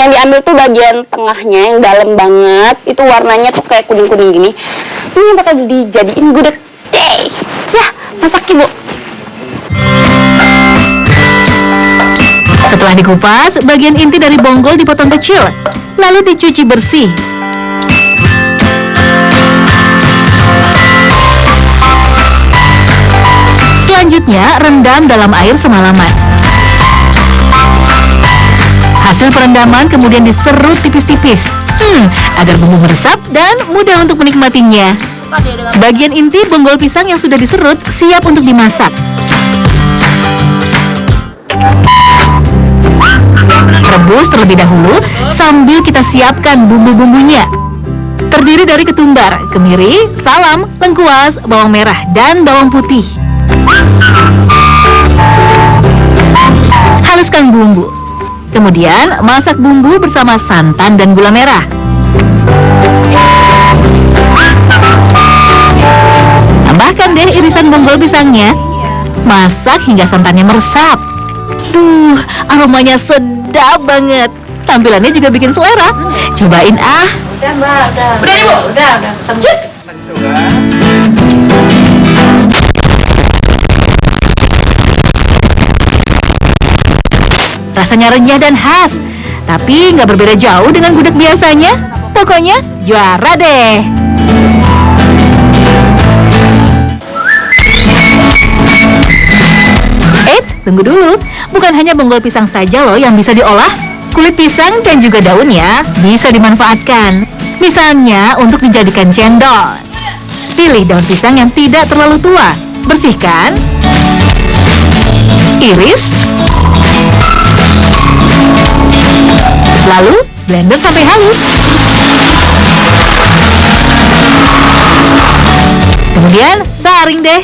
Yang diambil tuh bagian tengahnya yang dalam banget, itu warnanya tuh kayak kuning-kuning gini. Ini yang bakal dijadiin gudeg. Yeay! Ya, masak Ibu. Setelah dikupas, bagian inti dari bonggol dipotong kecil, lalu dicuci bersih. Selanjutnya, rendam dalam air semalaman. Hasil perendaman kemudian diserut tipis-tipis, agar bumbu meresap dan mudah untuk menikmatinya. Bagian inti bonggol pisang yang sudah diserut siap untuk dimasak. Rebus terlebih dahulu sambil kita siapkan bumbu-bumbunya. Terdiri dari ketumbar, kemiri, salam, lengkuas, bawang merah, dan bawang putih. Haluskan bumbu. Kemudian masak bumbu bersama santan dan gula merah. Tambahkan deh irisan bonggol pisangnya. Masak hingga santannya meresap. Duh, aromanya sedap banget. Tampilannya juga bikin selera. Cobain ah. Udah Mbak, udah. Udah Ibu, udah ketemu. Rasanya renyah dan khas, tapi nggak berbeda jauh dengan gudeg biasanya. Pokoknya juara deh. Eits, tunggu dulu. Bukan hanya bonggol pisang saja loh yang bisa diolah. Kulit pisang dan juga daunnya bisa dimanfaatkan. Misalnya untuk dijadikan cendol. Pilih daun pisang yang tidak terlalu tua. Bersihkan, iris, lalu blender sampai halus. Kemudian saring deh.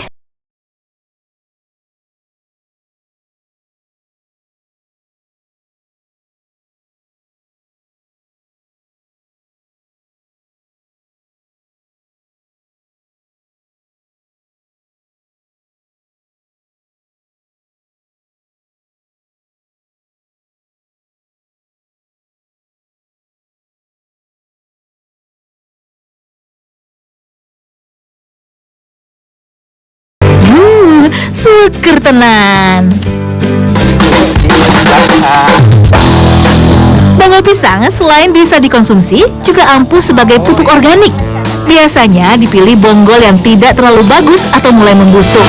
Seger tenan. Bonggol pisang selain bisa dikonsumsi, juga ampuh sebagai pupuk organik. Biasanya dipilih bonggol yang tidak terlalu bagus atau mulai membusuk.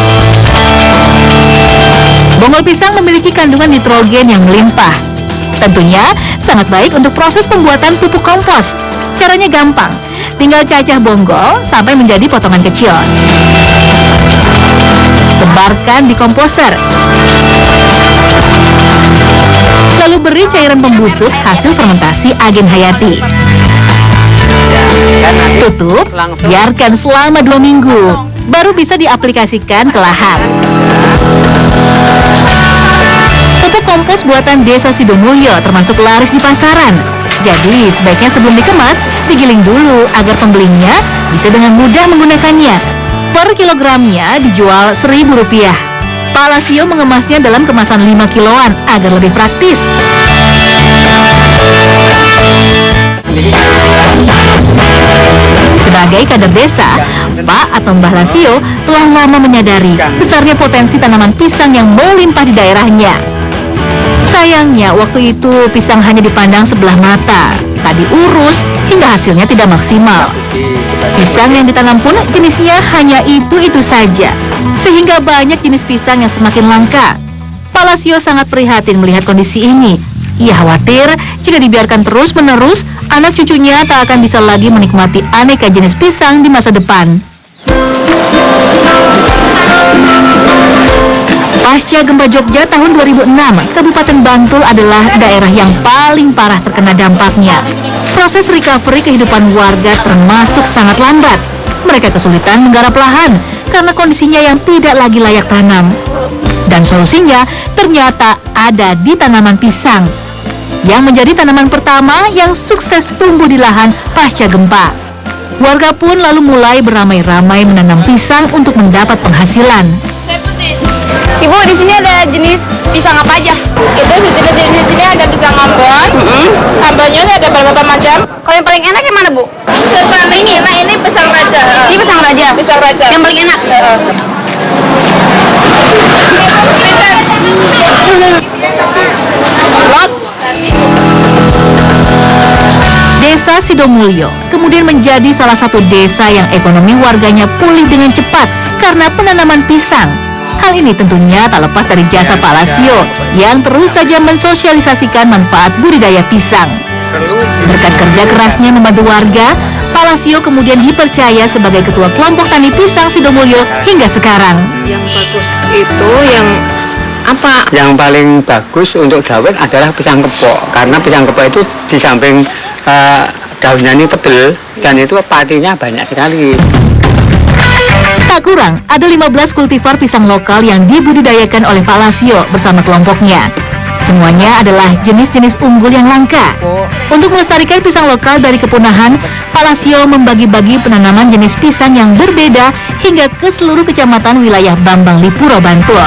Bonggol pisang memiliki kandungan nitrogen yang melimpah. Tentunya sangat baik untuk proses pembuatan pupuk kompos. Caranya gampang, tinggal cacah bonggol sampai menjadi potongan kecil. Sebarkan di komposter. Lalu beri cairan pembusuk hasil fermentasi agen hayati. Tutup, biarkan selama 2 minggu. Baru bisa diaplikasikan ke lahan. Pupuk kompos buatan Desa Sidomulyo termasuk laris di pasaran. Jadi sebaiknya sebelum dikemas, digiling dulu agar pembelinya bisa dengan mudah menggunakannya. Per kilogramnya dijual Rp1.000. Pak Lasio mengemasnya dalam kemasan 5 kiloan agar lebih praktis. Sebagai kader desa, Pak atau Mbah Lasio telah lama menyadari besarnya potensi tanaman pisang yang melimpah di daerahnya. Sayangnya waktu itu pisang hanya dipandang sebelah mata, tak diurus hingga hasilnya tidak maksimal. Pisang yang ditanam pun jenisnya hanya itu-itu saja, sehingga banyak jenis pisang yang semakin langka. Pak Lasio sangat prihatin melihat kondisi ini. Ia khawatir jika dibiarkan terus-menerus, anak cucunya tak akan bisa lagi menikmati aneka jenis pisang di masa depan. Pasca gempa Jogja tahun 2006, Kabupaten Bantul adalah daerah yang paling parah terkena dampaknya. Proses recovery kehidupan warga termasuk sangat lambat. Mereka kesulitan menggarap lahan karena kondisinya yang tidak lagi layak tanam. Dan solusinya ternyata ada di tanaman pisang, yang menjadi tanaman pertama yang sukses tumbuh di lahan pasca gempa. Warga pun lalu mulai beramai-ramai menanam pisang untuk mendapat penghasilan. Ibu, di sini ada jenis pisang apa aja? Itu jenis di sini ada pisang Ambon, Ambon beberapa macam. Kalau yang paling enak yang mana, Bu? Paling enak ini pisang raja. Ini pisang raja. Pisang raja. Yang paling enak. Desa Sidomulyo kemudian menjadi salah satu desa yang ekonomi warganya pulih dengan cepat karena penanaman pisang. Hal ini tentunya tak lepas dari jasa Pak Lasio yang terus saja mensosialisasikan manfaat budidaya pisang. Berkat kerja kerasnya membantu warga, Pak Lasio kemudian dipercaya sebagai ketua kelompok tani pisang Sidomulyo hingga sekarang. Yang bagus itu yang apa? Yang paling bagus untuk dawet adalah pisang kepok, karena pisang kepok itu di samping daunnya ini tebal dan itu patinya banyak sekali. Tak kurang, ada 15 kultivar pisang lokal yang dibudidayakan oleh Pak Lasio bersama kelompoknya. Semuanya adalah jenis-jenis unggul yang langka. Untuk melestarikan pisang lokal dari kepunahan, Pak Lasio membagi-bagi penanaman jenis pisang yang berbeda hingga ke seluruh kecamatan wilayah Bambang Lipuro, Bantul.